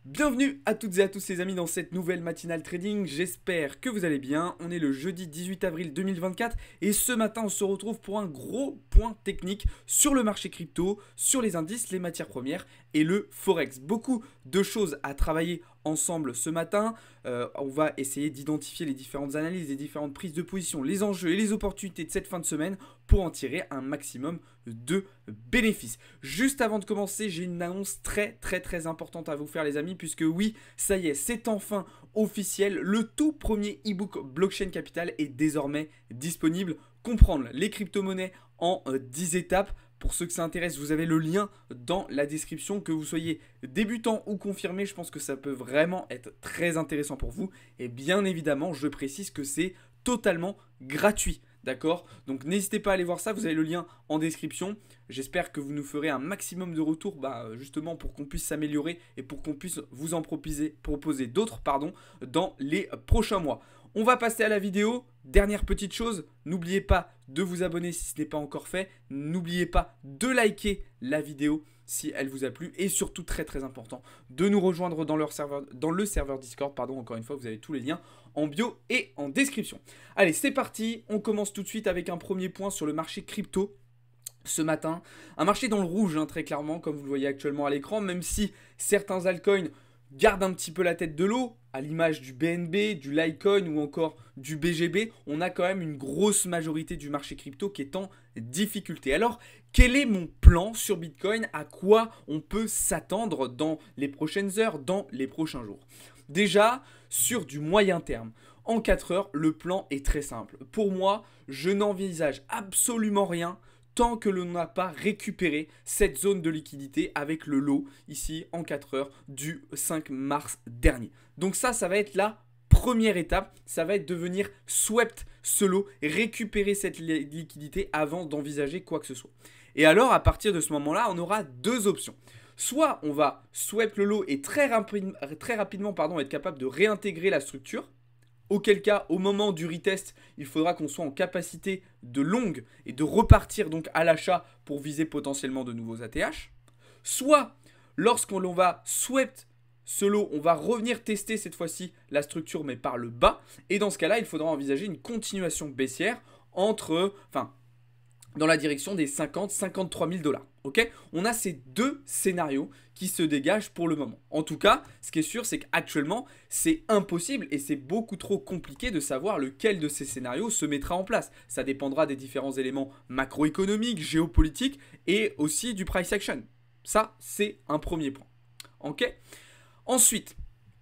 Bienvenue à toutes et à tous les amis dans cette nouvelle matinale trading, j'espère que vous allez bien. On est le jeudi 18 avril 2024 et ce matin on se retrouve pour un gros point technique sur le marché crypto, sur les indices, les matières premières et le forex. Beaucoup de choses à travailler ensemble ce matin. On va essayer d'identifier les différentes analyses, les différentes prises de position, les enjeux et les opportunités de cette fin de semaine pour en tirer un maximum de bénéfices. Juste avant de commencer, j'ai une annonce très importante à vous faire les amis, puisque oui, ça y est, c'est enfin officiel, le tout premier e-book Blockchain Capital est désormais disponible. Comprendre les crypto-monnaies en 10 étapes. Pour ceux que ça intéresse, vous avez le lien dans la description. Que vous soyez débutant ou confirmé, je pense que ça peut vraiment être très intéressant pour vous. Et bien évidemment, je précise que c'est totalement gratuit. D'accord? Donc n'hésitez pas à aller voir ça, vous avez le lien en description. J'espère que vous nous ferez un maximum de retours justement pour qu'on puisse s'améliorer et pour qu'on puisse vous en proposer d'autres dans les prochains mois. On va passer à la vidéo. Dernière petite chose, n'oubliez pas de vous abonner si ce n'est pas encore fait. N'oubliez pas de liker la vidéo si elle vous a plu. Et surtout, très important, de nous rejoindre dans le serveur Discord. Encore une fois, vous avez tous les liens en bio et en description. Allez, c'est parti. On commence tout de suite avec un premier point sur le marché crypto. Ce matin, un marché dans le rouge, très clairement, comme vous le voyez actuellement à l'écran, même si certains altcoins gardent un petit peu la tête de l'eau, à l'image du BNB, du Litecoin ou encore du BGB, on a quand même une grosse majorité du marché crypto qui est en difficulté. Alors, quel est mon plan sur Bitcoin? À quoi on peut s'attendre dans les prochaines heures, dans les prochains jours? Déjà, sur du moyen terme, en 4 heures, le plan est très simple. Pour moi, je n'envisage absolument rien tant que l'on n'a pas récupéré cette zone de liquidité avec le lot ici en 4 heures du 5 mars dernier. Donc ça va être la première étape, ça va être de venir swept ce lot, récupérer cette liquidité avant d'envisager quoi que ce soit. Et alors à partir de ce moment-là, on aura deux options. Soit on va swept le lot et très rapidement être capable de réintégrer la structure. Auquel cas, au moment du retest, il faudra qu'on soit en capacité de long et de repartir donc à l'achat pour viser potentiellement de nouveaux ATH. Soit, lorsqu'on va swept ce lot, on va revenir tester cette fois-ci la structure mais par le bas. Et dans ce cas-là, il faudra envisager une continuation baissière dans la direction des 50-53 000 $. Okay, on a ces deux scénarios qui se dégagent pour le moment. En tout cas, ce qui est sûr, c'est qu'actuellement, c'est impossible et c'est beaucoup trop compliqué de savoir lequel de ces scénarios se mettra en place. Ça dépendra des différents éléments macroéconomiques, géopolitiques et aussi du price action. Ça, c'est un premier point. Ok. Ensuite,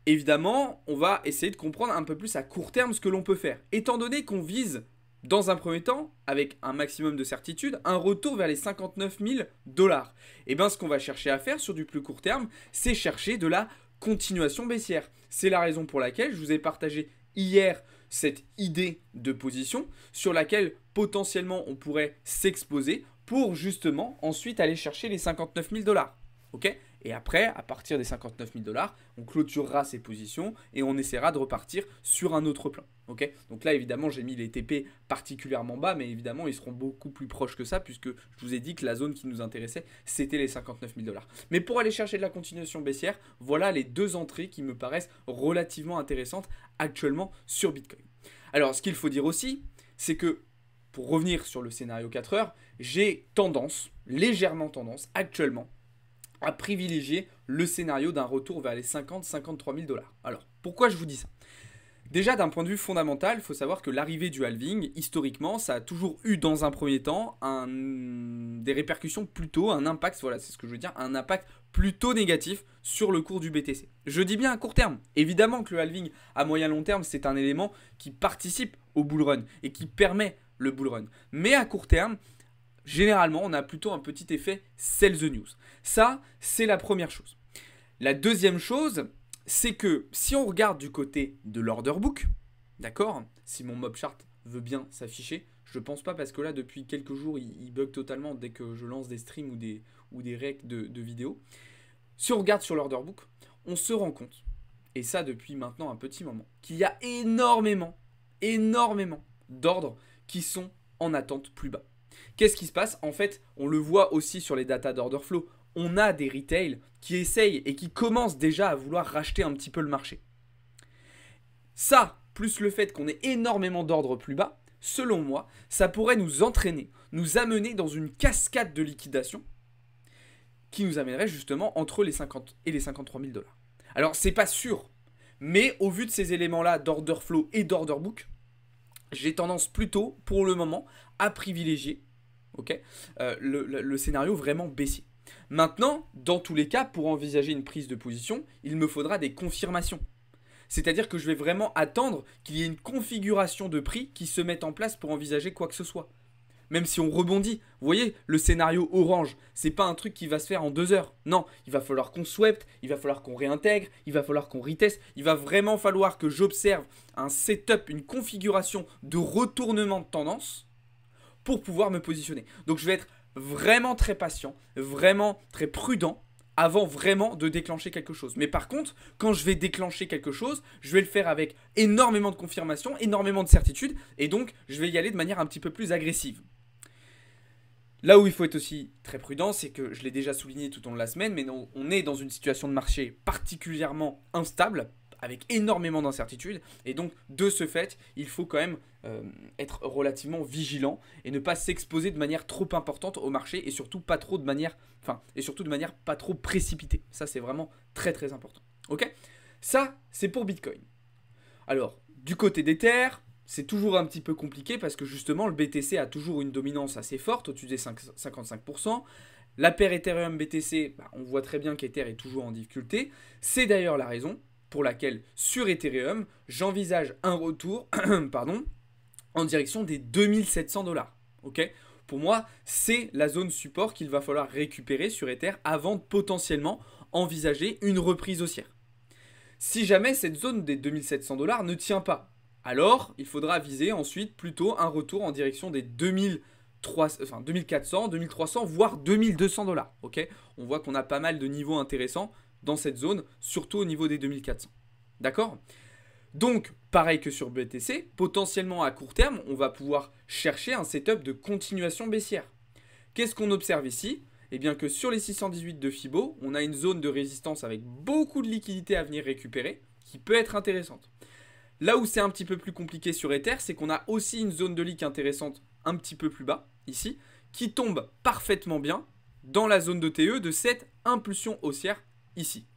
évidemment, on va essayer de comprendre un peu plus à court terme ce que l'on peut faire. Étant donné qu'on vise dans un premier temps, avec un maximum de certitude, un retour vers les 59 000 $. Et bien ce qu'on va chercher à faire sur du plus court terme, c'est chercher de la continuation baissière. C'est la raison pour laquelle je vous ai partagé hier cette idée de position sur laquelle potentiellement on pourrait s'exposer pour justement ensuite aller chercher les 59 000 $. Ok ? Et après, à partir des 59 000 $, on clôturera ces positions et on essaiera de repartir sur un autre plan. Okay, donc là, évidemment, j'ai mis les TP particulièrement bas, mais évidemment, ils seront beaucoup plus proches que ça, puisque je vous ai dit que la zone qui nous intéressait, c'était les 59 000 $. Mais pour aller chercher de la continuation baissière, voilà les deux entrées qui me paraissent relativement intéressantes actuellement sur Bitcoin. Alors, ce qu'il faut dire aussi, c'est que, pour revenir sur le scénario 4 heures, j'ai légèrement tendance, actuellement, à privilégier le scénario d'un retour vers les 50-53 000 $. Alors, pourquoi je vous dis ça? Déjà, d'un point de vue fondamental, il faut savoir que l'arrivée du halving, historiquement, ça a toujours eu dans un premier temps des répercussions plutôt, un impact, voilà, c'est ce que je veux dire, un impact plutôt négatif sur le cours du BTC. Je dis bien à court terme. Évidemment que le halving à moyen long terme, c'est un élément qui participe au bull run et qui permet le bull run. Mais à court terme, généralement, on a plutôt un petit effet sell the news. Ça, c'est la première chose. La deuxième chose, c'est que si on regarde du côté de l'order book, d'accord, si mon mob chart veut bien s'afficher, je pense pas parce que là, depuis quelques jours, il bug totalement dès que je lance des streams ou des recs de vidéos. Si on regarde sur l'order book, on se rend compte, et ça depuis maintenant un petit moment, qu'il y a énormément d'ordres qui sont en attente plus bas. Qu'est-ce qui se passe? En fait, on le voit aussi sur les data d'order flow. on a des retails qui essayent et qui commencent déjà à vouloir racheter un petit peu le marché. Ça, plus le fait qu'on ait énormément d'ordres plus bas, selon moi, ça pourrait nous entraîner, nous amener dans une cascade de liquidation qui nous amènerait justement entre les 50 et les 53 000 $. Alors, c'est pas sûr, mais au vu de ces éléments-là d'order flow et d'order book, j'ai tendance plutôt, pour le moment, à privilégier le scénario vraiment baissier. Maintenant, dans tous les cas, pour envisager une prise de position, il me faudra des confirmations. C'est-à-dire que je vais vraiment attendre qu'il y ait une configuration de prix qui se mette en place pour envisager quoi que ce soit. Même si on rebondit, vous voyez, le scénario orange, c'est pas un truc qui va se faire en 2 heures. Non, il va falloir qu'on swept, il va falloir qu'on réintègre, il va falloir qu'on reteste. Il va vraiment falloir que j'observe un setup, une configuration de retournement de tendance pour pouvoir me positionner. Donc je vais être vraiment très patient, vraiment très prudent avant vraiment de déclencher quelque chose. Mais par contre, quand je vais déclencher quelque chose, je vais le faire avec énormément de confirmation, énormément de certitude, et donc je vais y aller de manière un petit peu plus agressive. Là où il faut être aussi très prudent, c'est que je l'ai déjà souligné tout au long de la semaine, mais on est dans une situation de marché particulièrement instable, avec énormément d'incertitudes, et donc de ce fait, il faut quand même être relativement vigilant et ne pas s'exposer de manière trop importante au marché et surtout pas trop de manière, pas trop précipitée. Ça, c'est vraiment très très important. Ok ? Ça, c'est pour Bitcoin. Alors, du côté d'Ether, c'est toujours un petit peu compliqué parce que justement, le BTC a toujours une dominance assez forte, au-dessus des 55%. La paire Ethereum-BTC, on voit très bien qu'Ether est toujours en difficulté. C'est d'ailleurs la raison pour laquelle sur Ethereum, j'envisage un retour en direction des 2700 $. Okay ? Pour moi, c'est la zone support qu'il va falloir récupérer sur Ether avant de potentiellement envisager une reprise haussière. Si jamais cette zone des 2700 $ ne tient pas, alors il faudra viser ensuite plutôt un retour en direction des 2400, 2300, voire 2200 $. Okay ? On voit qu'on a pas mal de niveaux intéressants dans cette zone, surtout au niveau des 2400. D'accord ? Donc, pareil que sur BTC, potentiellement à court terme, on va pouvoir chercher un setup de continuation baissière. Qu'est-ce qu'on observe ici ? Eh bien que sur les 618 de Fibo, on a une zone de résistance avec beaucoup de liquidités à venir récupérer, qui peut être intéressante. Là où c'est un petit peu plus compliqué sur Ether, c'est qu'on a aussi une zone de leak intéressante un petit peu plus bas, ici, qui tombe parfaitement bien dans la zone de TE de cette impulsion haussière ici.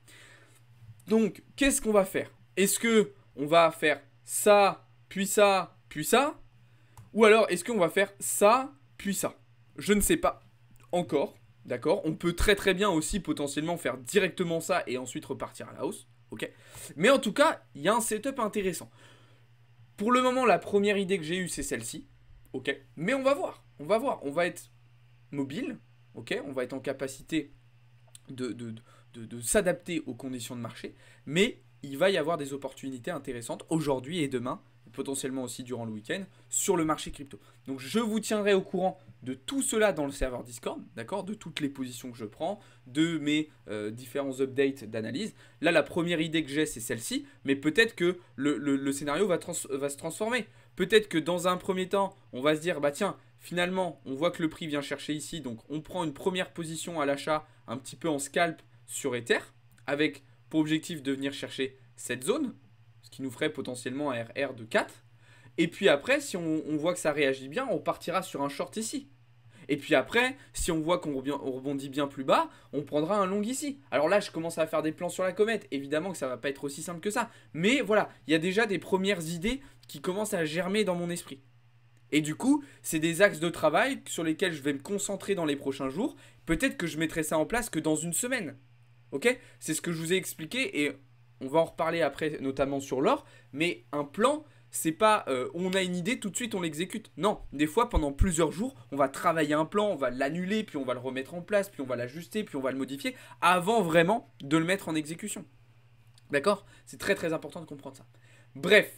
Donc, qu'est-ce qu'on va faire ? Est-ce qu'on va faire ça, puis ça, puis ça ? Ou alors, est-ce qu'on va faire ça, puis ça ? Je ne sais pas encore, d'accord ? On peut très très bien aussi potentiellement faire directement ça et ensuite repartir à la hausse, ok ? Mais en tout cas, il y a un setup intéressant. Pour le moment, la première idée que j'ai eue, c'est celle-ci, ok ? Mais on va voir, on va être mobile, ok ? On va être en capacité de s'adapter aux conditions de marché, mais il va y avoir des opportunités intéressantes aujourd'hui et demain, potentiellement aussi durant le week-end, sur le marché crypto. Donc je vous tiendrai au courant de tout cela dans le serveur Discord, d'accord, de toutes les positions que je prends, de mes différents updates d'analyse. Là, la première idée que j'ai, c'est celle-ci, mais peut-être que le scénario va se transformer. Peut-être que dans un premier temps, on va se dire, bah tiens, finalement, on voit que le prix vient chercher ici, donc on prend une première position à l'achat un petit peu en scalp sur Ether, avec pour objectif de venir chercher cette zone, ce qui nous ferait potentiellement un RR de 4. Et puis après, si on voit que ça réagit bien, on partira sur un short ici. Et puis après, si on voit qu'on rebondit bien plus bas, on prendra un long ici. Alors là, je commence à faire des plans sur la comète. Évidemment que ça ne va pas être aussi simple que ça. Mais voilà, il y a déjà des premières idées qui commencent à germer dans mon esprit. Et du coup, c'est des axes de travail sur lesquels je vais me concentrer dans les prochains jours. Peut-être que je mettrai ça en place que dans une semaine. Ok ? C'est ce que je vous ai expliqué et on va en reparler après, notamment sur l'or. Mais un plan, c'est pas on a une idée, tout de suite on l'exécute. Non, des fois pendant plusieurs jours, on va travailler un plan, on va l'annuler, puis on va le remettre en place, puis on va l'ajuster, puis on va le modifier, avant vraiment de le mettre en exécution. D'accord ? C'est très très important de comprendre ça. Bref,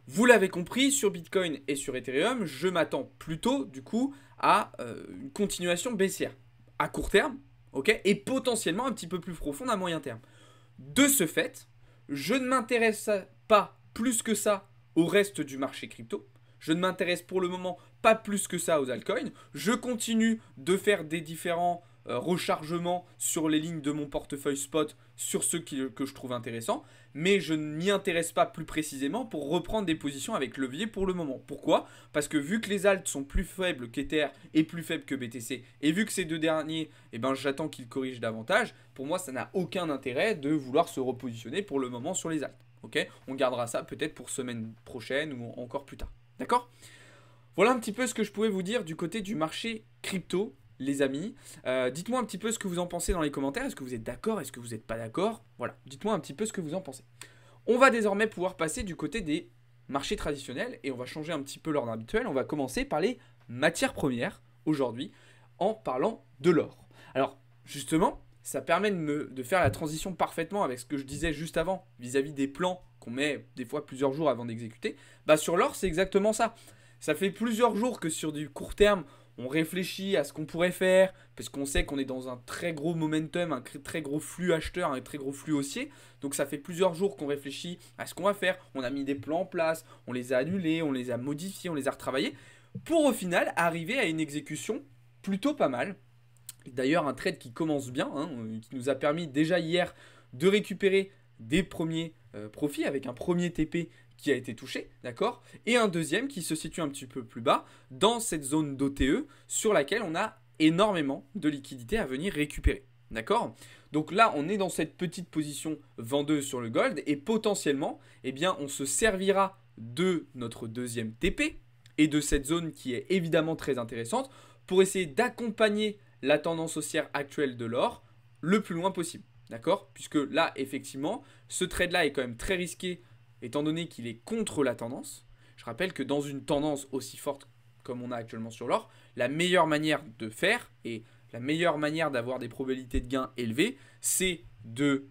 vous l'avez compris, sur Bitcoin et sur Ethereum, je m'attends plutôt du coup à une continuation baissière. À court terme, ok, et potentiellement un petit peu plus profonde à moyen terme. De ce fait, je ne m'intéresse pas plus que ça au reste du marché crypto. Je ne m'intéresse pour le moment pas plus que ça aux altcoins. Je continue de faire des différents rechargement sur les lignes de mon portefeuille spot sur ceux que je trouve intéressants, mais je ne m'y intéresse pas plus précisément pour reprendre des positions avec levier pour le moment. Pourquoi? Parce que vu que les alts sont plus faibles qu'Ether et plus faibles que BTC, et vu que ces deux derniers, eh ben, j'attends qu'ils corrigent davantage, pour moi ça n'a aucun intérêt de vouloir se repositionner pour le moment sur les alts. Okay, on gardera ça peut-être pour semaine prochaine ou encore plus tard. D'accord? Voilà un petit peu ce que je pouvais vous dire du côté du marché crypto, les amis. Dites-moi un petit peu ce que vous en pensez dans les commentaires. Est-ce que vous êtes d'accord? Est-ce que vous n'êtes pas d'accord? Voilà, dites-moi un petit peu ce que vous en pensez. On va désormais pouvoir passer du côté des marchés traditionnels et on va changer un petit peu l'ordre habituel. On va commencer par les matières premières aujourd'hui en parlant de l'or. Alors, justement, ça permet de faire la transition parfaitement avec ce que je disais juste avant vis-à-vis des plans qu'on met des fois plusieurs jours avant d'exécuter. Bah, sur l'or, c'est exactement ça. Ça fait plusieurs jours que sur du court terme, on réfléchit à ce qu'on pourrait faire, parce qu'on sait qu'on est dans un très gros momentum, un très gros flux acheteur, un très gros flux haussier. Donc ça fait plusieurs jours qu'on réfléchit à ce qu'on va faire. On a mis des plans en place, on les a annulés, on les a modifiés, on les a retravaillés, pour au final arriver à une exécution plutôt pas mal. D'ailleurs, un trade qui commence bien, qui nous a permis déjà hier de récupérer des premiers profits avec un premier TP qui a été touché, d'accord? Et un deuxième qui se situe un petit peu plus bas dans cette zone d'OTE sur laquelle on a énormément de liquidités à venir récupérer, d'accord? Donc là, on est dans cette petite position vendeuse sur le gold et potentiellement, eh bien, on se servira de notre deuxième TP et de cette zone qui est évidemment très intéressante pour essayer d'accompagner la tendance haussière actuelle de l'or le plus loin possible, d'accord? Puisque là, effectivement, ce trade-là est quand même très risqué étant donné qu'il est contre la tendance. Je rappelle que dans une tendance aussi forte comme on a actuellement sur l'or, la meilleure manière de faire et la meilleure manière d'avoir des probabilités de gain élevées, c'est de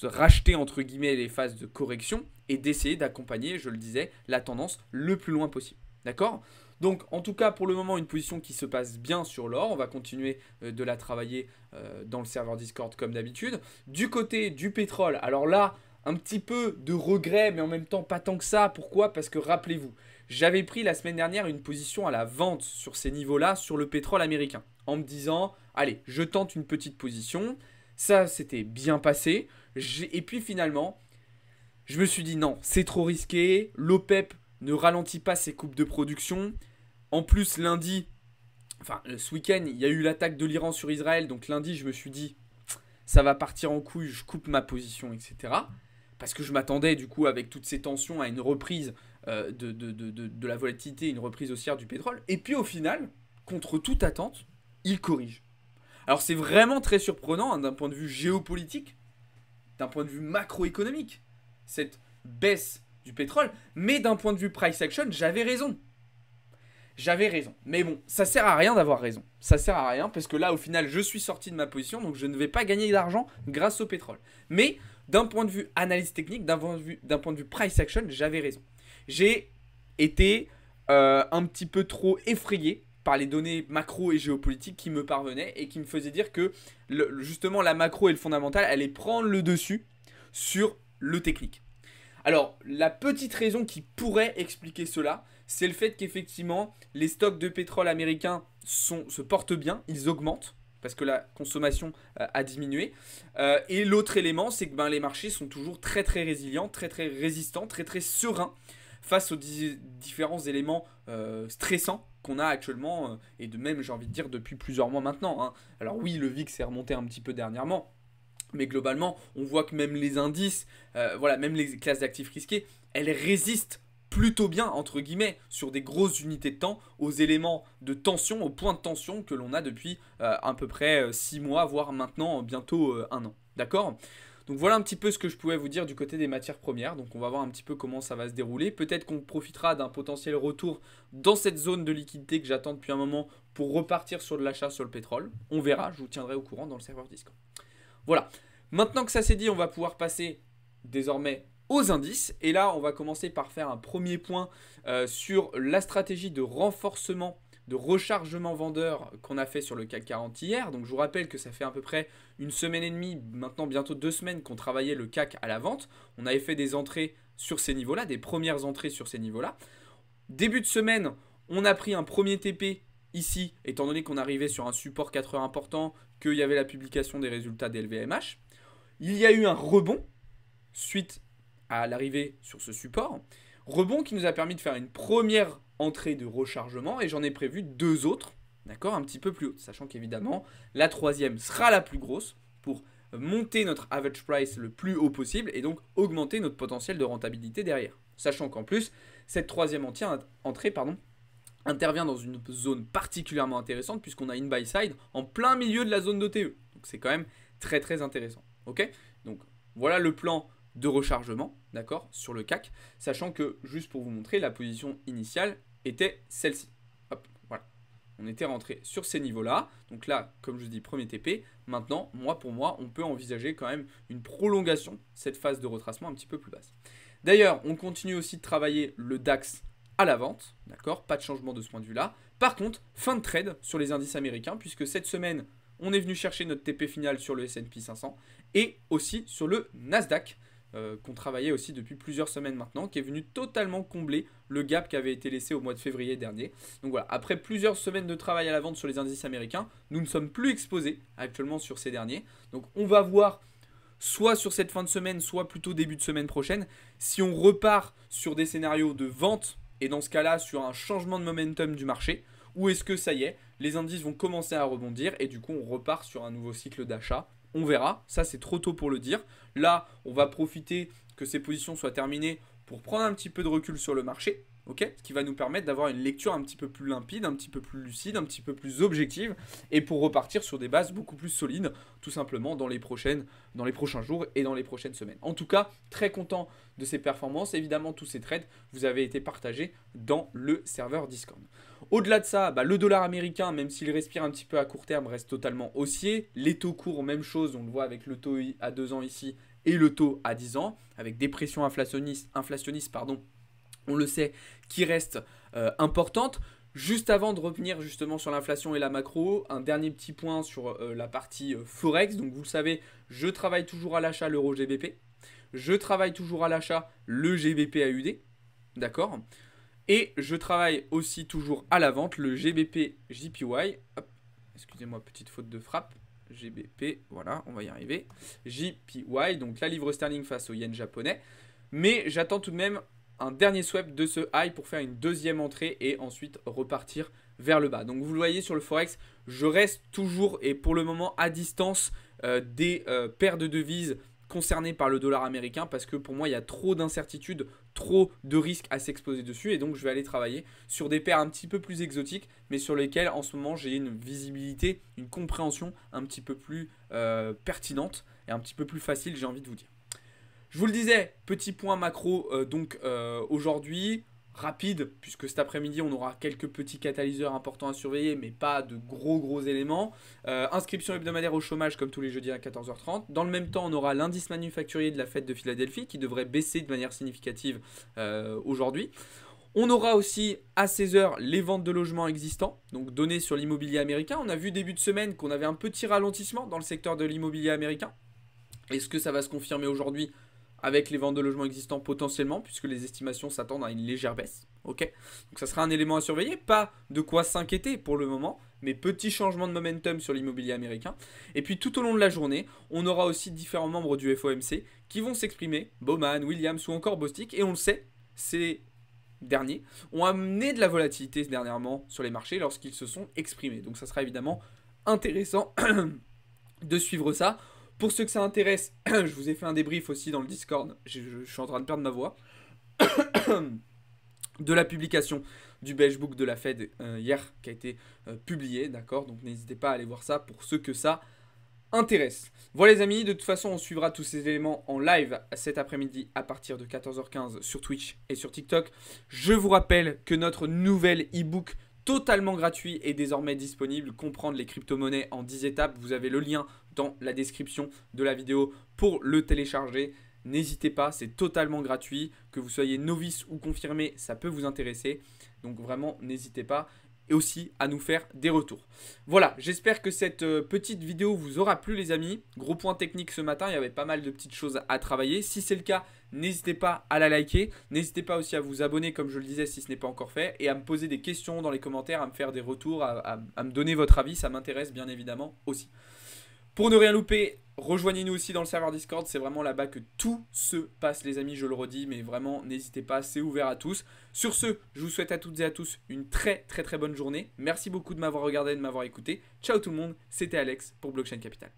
racheter entre guillemets les phases de correction et d'essayer d'accompagner, je le disais, la tendance le plus loin possible. D'accord? Donc en tout cas pour le moment une position qui se passe bien sur l'or, on va continuer de la travailler dans le serveur Discord comme d'habitude. Du côté du pétrole, alors là, un petit peu de regret, mais en même temps pas tant que ça. Pourquoi? Parce que rappelez-vous, j'avais pris la semaine dernière une position à la vente sur ces niveaux-là, sur le pétrole américain, en me disant, allez, je tente une petite position. Ça, c'était bien passé. Et puis finalement, je me suis dit, non, c'est trop risqué. L'OPEP ne ralentit pas ses coupes de production. En plus, lundi, enfin, ce week-end, il y a eu l'attaque de l'Iran sur Israël. Donc lundi, je me suis dit, ça va partir en couille, je coupe ma position, etc. Parce que je m'attendais du coup avec toutes ces tensions à une reprise de la volatilité, une reprise haussière du pétrole. Et puis au final, contre toute attente, il corrige. Alors c'est vraiment très surprenant d'un point de vue géopolitique, d'un point de vue macroéconomique, cette baisse du pétrole. Mais d'un point de vue price action, j'avais raison. J'avais raison. Mais bon, ça sert à rien d'avoir raison. Ça sert à rien parce que là, au final, je suis sorti de ma position, donc je ne vais pas gagner d'argent grâce au pétrole. Mais d'un point de vue analyse technique, d'un point de vue price action, j'avais raison. J'ai été un petit peu trop effrayé par les données macro et géopolitiques qui me parvenaient et qui me faisaient dire que justement la macro et le fondamental allaient prendre le dessus sur le technique. Alors, la petite raison qui pourrait expliquer cela, c'est le fait qu'effectivement, les stocks de pétrole américains se portent bien, ils augmentent, parce que la consommation a diminué. Et l'autre élément, c'est que les marchés sont toujours très très résilients, très très résistants, très très sereins face aux différents éléments stressants qu'on a actuellement, et de même, j'ai envie de dire, depuis plusieurs mois maintenant. Hein. Alors oui, le VIX est remonté un petit peu dernièrement, mais globalement, on voit que même les indices, même les classes d'actifs risqués, elles résistent plutôt bien, entre guillemets, sur des grosses unités de temps, aux éléments de tension, aux points de tension que l'on a depuis à peu près 6 mois, voire maintenant bientôt 1 an. D'accord ? Donc voilà un petit peu ce que je pouvais vous dire du côté des matières premières. Donc on va voir un petit peu comment ça va se dérouler. Peut-être qu'on profitera d'un potentiel retour dans cette zone de liquidité que j'attends depuis un moment pour repartir sur de l'achat sur le pétrole. On verra, je vous tiendrai au courant dans le serveur Discord. Voilà, maintenant que ça c'est dit, on va pouvoir passer désormais aux indices. Et là, on va commencer par faire un premier point sur la stratégie de renforcement, de rechargement vendeur qu'on a fait sur le CAC 40 hier. Donc je vous rappelle que ça fait à peu près 1 semaine et demie, maintenant bientôt 2 semaines qu'on travaillait le CAC à la vente. On avait fait des entrées sur ces niveaux-là, des premières entrées sur ces niveaux-là. Début de semaine, on a pris un premier TP ici, étant donné qu'on arrivait sur un support 4 heures important, qu'il y avait la publication des résultats des LVMH, il y a eu un rebond suite à l'arrivée sur ce support. Rebond qui nous a permis de faire une première entrée de rechargement et j'en ai prévu 2 autres, d'accord, un petit peu plus hautes, sachant qu'évidemment, la troisième sera la plus grosse pour monter notre average price le plus haut possible et donc augmenter notre potentiel de rentabilité derrière. Sachant qu'en plus, cette troisième entrée intervient dans une zone particulièrement intéressante puisqu'on a une buy side en plein milieu de la zone d'OTE. Donc c'est quand même très très intéressant. Ok, donc voilà le plan de rechargement, d'accord, sur le CAC, sachant que, juste pour vous montrer, la position initiale était celle-ci. Hop, voilà. On était rentré sur ces niveaux-là. Donc là, comme je dis, premier TP. Maintenant, pour moi, on peut envisager quand même une prolongation, cette phase de retracement un petit peu plus basse. D'ailleurs, on continue aussi de travailler le DAX à la vente, d'accord, pas de changement de ce point de vue-là. Par contre, fin de trade sur les indices américains, puisque cette semaine, on est venu chercher notre TP final sur le S&P 500 et aussi sur le Nasdaq, qu'on travaillait aussi depuis plusieurs semaines maintenant, qui est venu totalement combler le gap qui avait été laissé au mois de février dernier. Donc voilà, après plusieurs semaines de travail à la vente sur les indices américains, nous ne sommes plus exposés actuellement sur ces derniers. Donc on va voir soit sur cette fin de semaine, soit plutôt début de semaine prochaine, si on repart sur des scénarios de vente, et dans ce cas-là sur un changement de momentum du marché, ou est-ce que ça y est, les indices vont commencer à rebondir et du coup on repart sur un nouveau cycle d'achat. On verra, ça c'est trop tôt pour le dire. Là, on va profiter que ces positions soient terminées pour prendre un petit peu de recul sur le marché, ok, ce qui va nous permettre d'avoir une lecture un petit peu plus limpide, un petit peu plus lucide, un petit peu plus objective, et pour repartir sur des bases beaucoup plus solides, tout simplement dans les prochains jours et dans les prochaines semaines. En tout cas, très content de ces performances. Évidemment, tous ces trades vous avez été partagés dans le serveur Discord. Au-delà de ça, le dollar américain, même s'il respire un petit peu à court terme, reste totalement haussier. Les taux courts, même chose, on le voit avec le taux à 2 ans ici et le taux à 10 ans, avec des pressions inflationnistes, on le sait, qui restent importantes. Juste avant de revenir justement sur l'inflation et la macro, un dernier petit point sur la partie Forex. Donc vous le savez, je travaille toujours à l'achat l'euro GBP. Je travaille toujours à l'achat le GBP AUD. D'accord ? Et je travaille aussi toujours à la vente le GBP JPY. Hop, excusez-moi, petite faute de frappe. GBP, voilà, on va y arriver. JPY, donc la livre sterling face au yen japonais. Mais j'attends tout de même un dernier swap de ce high pour faire une deuxième entrée et ensuite repartir vers le bas. Donc vous le voyez sur le Forex, je reste toujours et pour le moment à distance des paires de devises concernées par le dollar américain parce que pour moi il y a trop d'incertitudes, trop de risques à s'exposer dessus et donc je vais aller travailler sur des paires un petit peu plus exotiques mais sur lesquelles en ce moment j'ai une visibilité, une compréhension un petit peu plus pertinente et un petit peu plus facile, j'ai envie de vous dire. Je vous le disais, petit point macro aujourd'hui, rapide, puisque cet après-midi on aura quelques petits catalyseurs importants à surveiller, mais pas de gros éléments. Inscription hebdomadaire au chômage comme tous les jeudis à 14h30. Dans le même temps, on aura l'indice manufacturier de la fête de Philadelphie qui devrait baisser de manière significative aujourd'hui. On aura aussi à 16h les ventes de logements existants, donc données sur l'immobilier américain. On a vu début de semaine qu'on avait un petit ralentissement dans le secteur de l'immobilier américain. Est-ce que ça va se confirmer aujourd'hui avec les ventes de logements existants potentiellement, puisque les estimations s'attendent à une légère baisse. Ok, donc ça sera un élément à surveiller, pas de quoi s'inquiéter pour le moment, mais petit changement de momentum sur l'immobilier américain. Et puis tout au long de la journée, on aura aussi différents membres du FOMC qui vont s'exprimer, Bowman, Williams ou encore Bostic, et on le sait, ces derniers ont amené de la volatilité dernièrement sur les marchés lorsqu'ils se sont exprimés. Donc ça sera évidemment intéressant de suivre ça. Pour ceux que ça intéresse, je vous ai fait un débrief aussi dans le Discord, je suis en train de perdre ma voix, de la publication du Beige Book de la Fed hier qui a été publié, d'accord ? Donc n'hésitez pas à aller voir ça pour ceux que ça intéresse. Voilà les amis, de toute façon on suivra tous ces éléments en live cet après-midi à partir de 14h15 sur Twitch et sur TikTok. Je vous rappelle que notre nouvel e-book totalement gratuit est désormais disponible, comprendre les crypto-monnaies en 10 étapes. Vous avez le lien dans la description de la vidéo pour le télécharger. N'hésitez pas, c'est totalement gratuit. Que vous soyez novice ou confirmé, ça peut vous intéresser. Donc vraiment, n'hésitez pas. et aussi à nous faire des retours. Voilà, j'espère que cette petite vidéo vous aura plu les amis. Gros point technique ce matin, il y avait pas mal de petites choses à travailler. Si c'est le cas, n'hésitez pas à la liker. N'hésitez pas aussi à vous abonner comme je le disais si ce n'est pas encore fait. Et à me poser des questions dans les commentaires, à me faire des retours, à me donner votre avis. Ça m'intéresse bien évidemment aussi. Pour ne rien louper, rejoignez-nous aussi dans le serveur Discord, c'est vraiment là-bas que tout se passe les amis, je le redis, mais vraiment n'hésitez pas, c'est ouvert à tous. Sur ce, je vous souhaite à toutes et à tous une très bonne journée. Merci beaucoup de m'avoir regardé et de m'avoir écouté. Ciao tout le monde, c'était Alex pour Blockchain Capital.